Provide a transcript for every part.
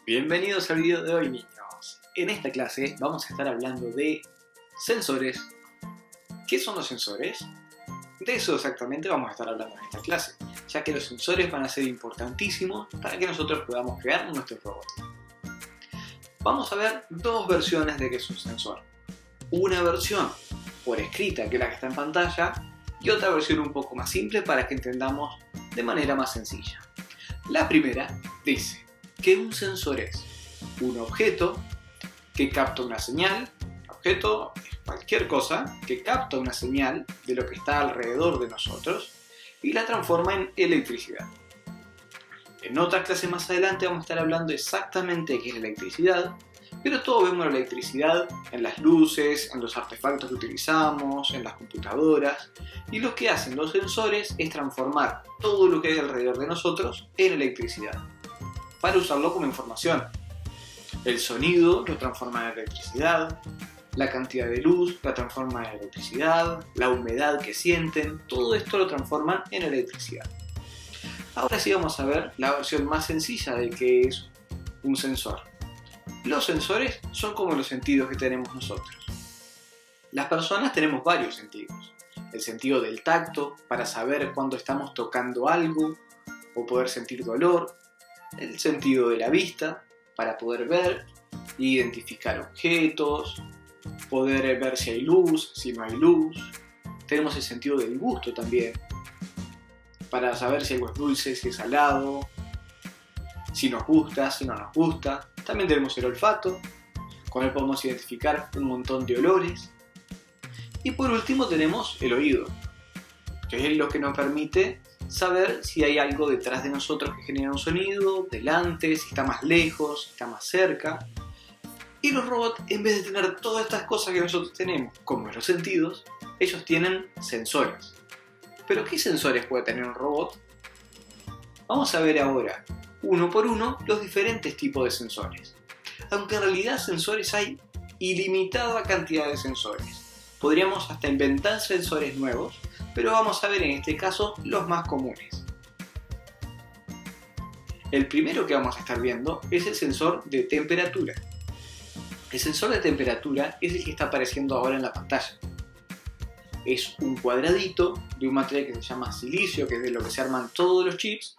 Bienvenidos al video de hoy, niños. En esta clase vamos a estar hablando de sensores. ¿Qué son los sensores? De eso exactamente vamos a estar hablando en esta clase, ya que los sensores van a ser importantísimos para que nosotros podamos crear nuestros robots. Vamos a ver dos versiones de qué es un sensor. Una versión por escrita, que es la que está en pantalla, y otra versión un poco más simple para que entendamos de manera más sencilla. La primera dice que un sensor es un objeto que capta una señal. Objeto es cualquier cosa que capta una señal de lo que está alrededor de nosotros y la transforma en electricidad. En otra clase más adelante vamos a estar hablando exactamente de qué es la electricidad, pero todos vemos la electricidad en las luces, en los artefactos que utilizamos, en las computadoras, y lo que hacen los sensores es transformar todo lo que hay alrededor de nosotros en electricidad, para usarlo como información. El sonido lo transforma en electricidad, la cantidad de luz la transforma en electricidad, la humedad que sienten, todo esto lo transforman en electricidad. Ahora sí vamos a ver la versión más sencilla de qué es un sensor. Los sensores son como los sentidos que tenemos nosotros. Las personas tenemos varios sentidos. El sentido del tacto, para saber cuándo estamos tocando algo o poder sentir dolor. El sentido de la vista, para poder ver e identificar objetos, poder ver si hay luz, si no hay luz. Tenemos el sentido del gusto también, para saber si algo es dulce, si es salado, si nos gusta, si no nos gusta. También tenemos el olfato, con él podemos identificar un montón de olores. Y por último tenemos el oído, que es lo que nos permite saber si hay algo detrás de nosotros que genera un sonido, delante, si está más lejos, si está más cerca. Y los robots, en vez de tener todas estas cosas que nosotros tenemos, como los sentidos, ellos tienen sensores. ¿Pero qué sensores puede tener un robot? Vamos a ver ahora, uno por uno, los diferentes tipos de sensores. Aunque en realidad sensores hay ilimitada cantidad de sensores. Podríamos hasta inventar sensores nuevos, pero vamos a ver en este caso los más comunes. El primero que vamos a estar viendo es el sensor de temperatura. El sensor de temperatura es el que está apareciendo ahora en la pantalla. Es un cuadradito de un material que se llama silicio, que es de lo que se arman todos los chips,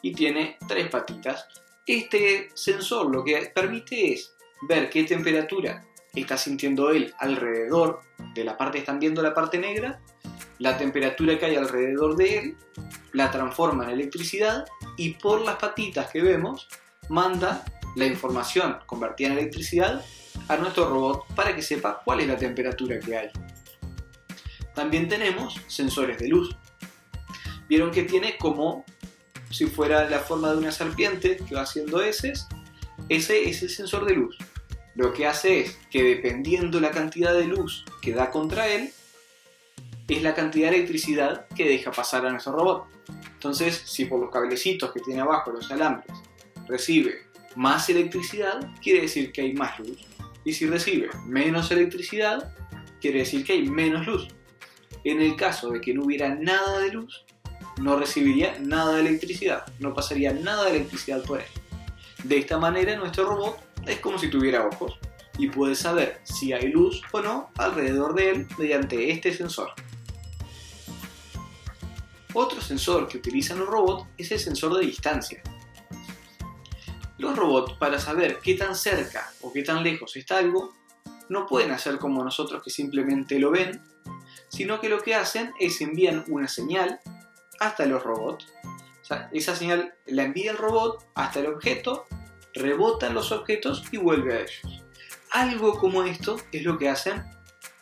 y tiene tres patitas. Este sensor lo que permite es ver qué temperatura está sintiendo él alrededor de la parte, están viendo la parte negra, la temperatura que hay alrededor de él, la transforma en electricidad y por las patitas que vemos manda la información convertida en electricidad a nuestro robot para que sepa cuál es la temperatura que hay. También tenemos sensores de luz. Vieron que tiene como si fuera la forma de una serpiente que va haciendo heces. Ese es el sensor de luz. Lo que hace es que dependiendo la cantidad de luz que da contra él, es la cantidad de electricidad que deja pasar a nuestro robot. Entonces, si por los cablecitos que tiene abajo los alambres recibe más electricidad, quiere decir que hay más luz. Y si recibe menos electricidad, quiere decir que hay menos luz. En el caso de que no hubiera nada de luz, no recibiría nada de electricidad, no pasaría nada de electricidad por él. De esta manera nuestro robot es como si tuviera ojos y puede saber si hay luz o no alrededor de él mediante este sensor. Otro sensor que utilizan los robots es el sensor de distancia. Los robots, para saber qué tan cerca o qué tan lejos está algo, no pueden hacer como nosotros que simplemente lo ven, sino que lo que hacen es envían una señal hasta los robots. O sea, esa señal la envía el robot hasta el objeto, rebotan los objetos y vuelve a ellos. Algo como esto es lo que hacen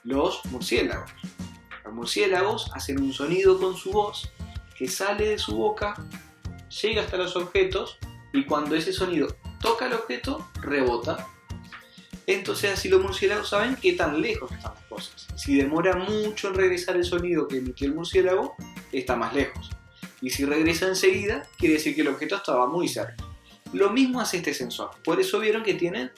los murciélagos. Los murciélagos hacen un sonido con su voz que sale de su boca, llega hasta los objetos y cuando ese sonido toca el objeto, rebota. Entonces así los murciélagos saben qué tan lejos están las cosas. Si demora mucho en regresar el sonido que emitió el murciélago, está más lejos. Y si regresa enseguida, quiere decir que el objeto estaba muy cerca. Lo mismo hace este sensor. Por eso vieron que tienen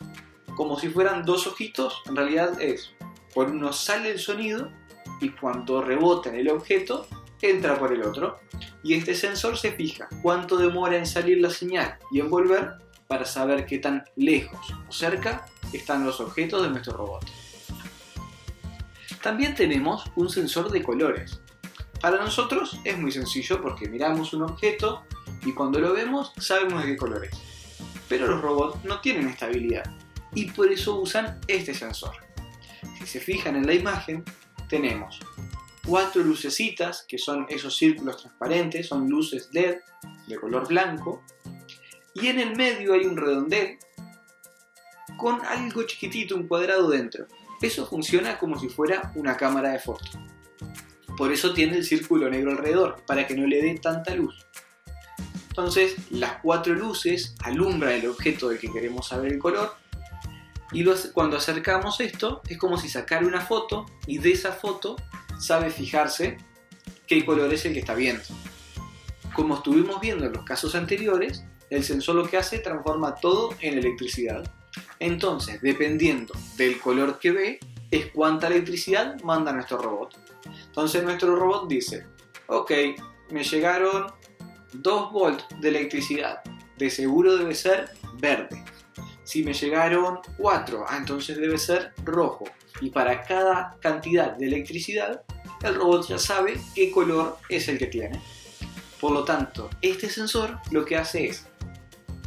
como si fueran dos ojitos. En realidad es, por uno sale el sonido y cuando rebota en el objeto, entra por el otro. Y este sensor se fija cuánto demora en salir la señal y en volver para saber qué tan lejos o cerca están los objetos de nuestro robot. También tenemos un sensor de colores. Para nosotros es muy sencillo porque miramos un objeto y cuando lo vemos sabemos de qué color es. Pero los robots no tienen esta habilidad y por eso usan este sensor. Si se fijan en la imagen, tenemos 4 lucecitas, que son esos círculos transparentes, son luces LED de color blanco, y en el medio hay un redondel con algo chiquitito, un cuadrado dentro. Eso funciona como si fuera una cámara de fotos. Por eso tiene el círculo negro alrededor, para que no le dé tanta luz. Entonces, las 4 luces alumbran el objeto del que queremos saber el color, y cuando acercamos esto, es como si sacara una foto, y de esa foto sabe fijarse qué color es el que está viendo. Como estuvimos viendo en los casos anteriores, el sensor lo que hace transforma todo en electricidad. Entonces, dependiendo del color que ve, es cuánta electricidad manda nuestro robot. Entonces nuestro robot dice, ok, me llegaron 2 volts de electricidad, de seguro debe ser verde. Si me llegaron 4, entonces debe ser rojo. Y para cada cantidad de electricidad, el robot ya sabe qué color es el que tiene. Por lo tanto, este sensor lo que hace es,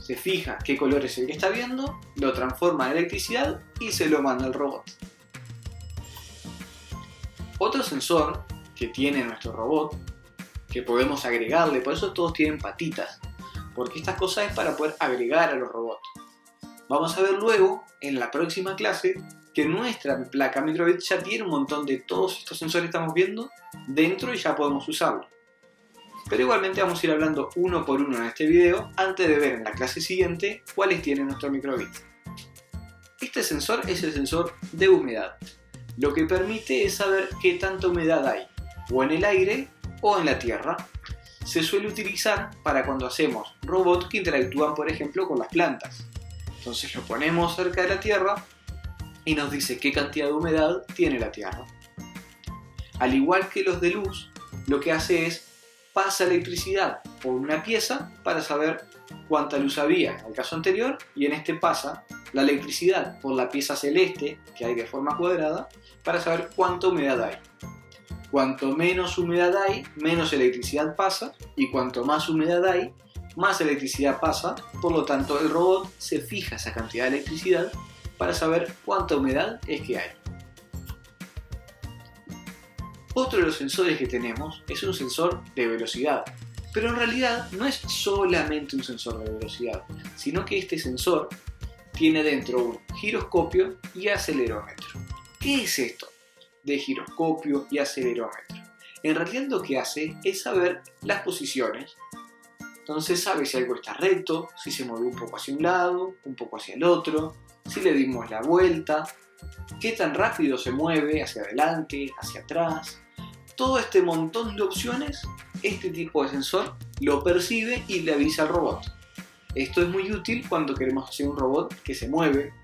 se fija qué color es el que está viendo, lo transforma en electricidad y se lo manda al robot. Otro sensor que tiene nuestro robot, que podemos agregarle, por eso todos tienen patitas, porque esta cosa es para poder agregar a los robots. Vamos a ver luego, en la próxima clase, que nuestra placa microbit ya tiene un montón de todos estos sensores que estamos viendo dentro y ya podemos usarlo. Pero igualmente vamos a ir hablando uno por uno en este video antes de ver en la clase siguiente cuáles tiene nuestro microbit. Este sensor es el sensor de humedad. Lo que permite es saber qué tanta humedad hay, o en el aire o en la tierra. Se suele utilizar para cuando hacemos robots que interactúan, por ejemplo, con las plantas. Entonces lo ponemos cerca de la tierra y nos dice qué cantidad de humedad tiene la tierra. Al igual que los de luz, lo que hace es pasa electricidad por una pieza para saber cuánta luz había en el caso anterior, y en este pasa la electricidad por la pieza celeste que hay de forma cuadrada para saber cuánta humedad hay. Cuanto menos humedad hay, menos electricidad pasa, y cuanto más humedad hay, más electricidad pasa. Por lo tanto, el robot se fija esa cantidad de electricidad para saber cuánta humedad es que hay. Otro de los sensores que tenemos es un sensor de velocidad, pero en realidad no es solamente un sensor de velocidad, sino que este sensor tiene dentro un giroscopio y acelerómetro. ¿Qué es esto de giroscopio y acelerómetro? En realidad lo que hace es saber las posiciones. Entonces sabe si algo está recto, si se mueve un poco hacia un lado, un poco hacia el otro, si le dimos la vuelta, qué tan rápido se mueve hacia adelante, hacia atrás. Todo este montón de opciones, este tipo de sensor lo percibe y le avisa al robot. Esto es muy útil cuando queremos hacer un robot que se mueve.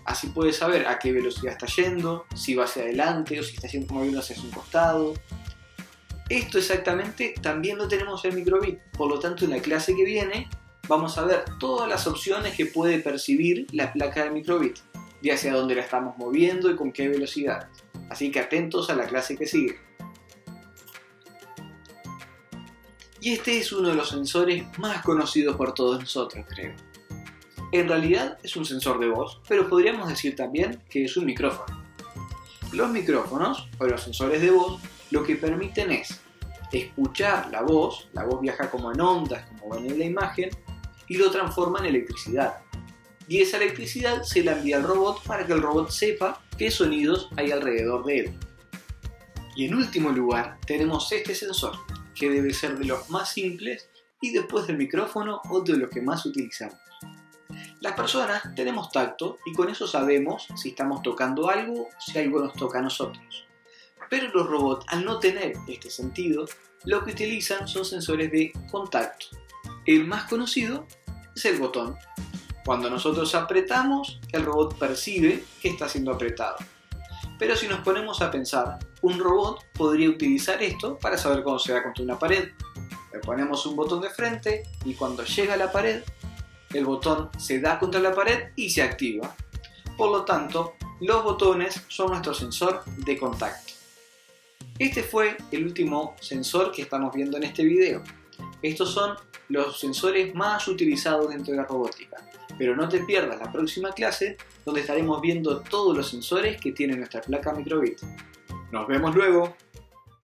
Así puede saber a qué velocidad está yendo, si va hacia adelante o si está moviendo hacia un costado. Esto exactamente también lo tenemos en microbit, por lo tanto en la clase que viene vamos a ver todas las opciones que puede percibir la placa de microbit, y hacia dónde la estamos moviendo y con qué velocidad. Así que atentos a la clase que sigue. Y este es uno de los sensores más conocidos por todos nosotros, creo. En realidad es un sensor de voz, pero podríamos decir también que es un micrófono. Los micrófonos, o los sensores de voz, lo que permiten es escuchar la voz viaja como en ondas, como ven en la imagen, y lo transforma en electricidad. Y esa electricidad se la envía al robot para que el robot sepa qué sonidos hay alrededor de él. Y en último lugar tenemos este sensor, que debe ser de los más simples y después del micrófono otro de los que más utilizamos. Las personas tenemos tacto y con eso sabemos si estamos tocando algo, si algo nos toca a nosotros. Pero los robots, al no tener este sentido, lo que utilizan son sensores de contacto. El más conocido es el botón. Cuando nosotros apretamos, el robot percibe que está siendo apretado. Pero si nos ponemos a pensar, un robot podría utilizar esto para saber cuándo se da contra una pared. Le ponemos un botón de frente y cuando llega a la pared, el botón se da contra la pared y se activa. Por lo tanto, los botones son nuestro sensor de contacto. Este fue el último sensor que estamos viendo en este video. Estos son los sensores más utilizados dentro de la robótica. Pero no te pierdas la próxima clase donde estaremos viendo todos los sensores que tiene nuestra placa Microbit. ¡Nos vemos luego!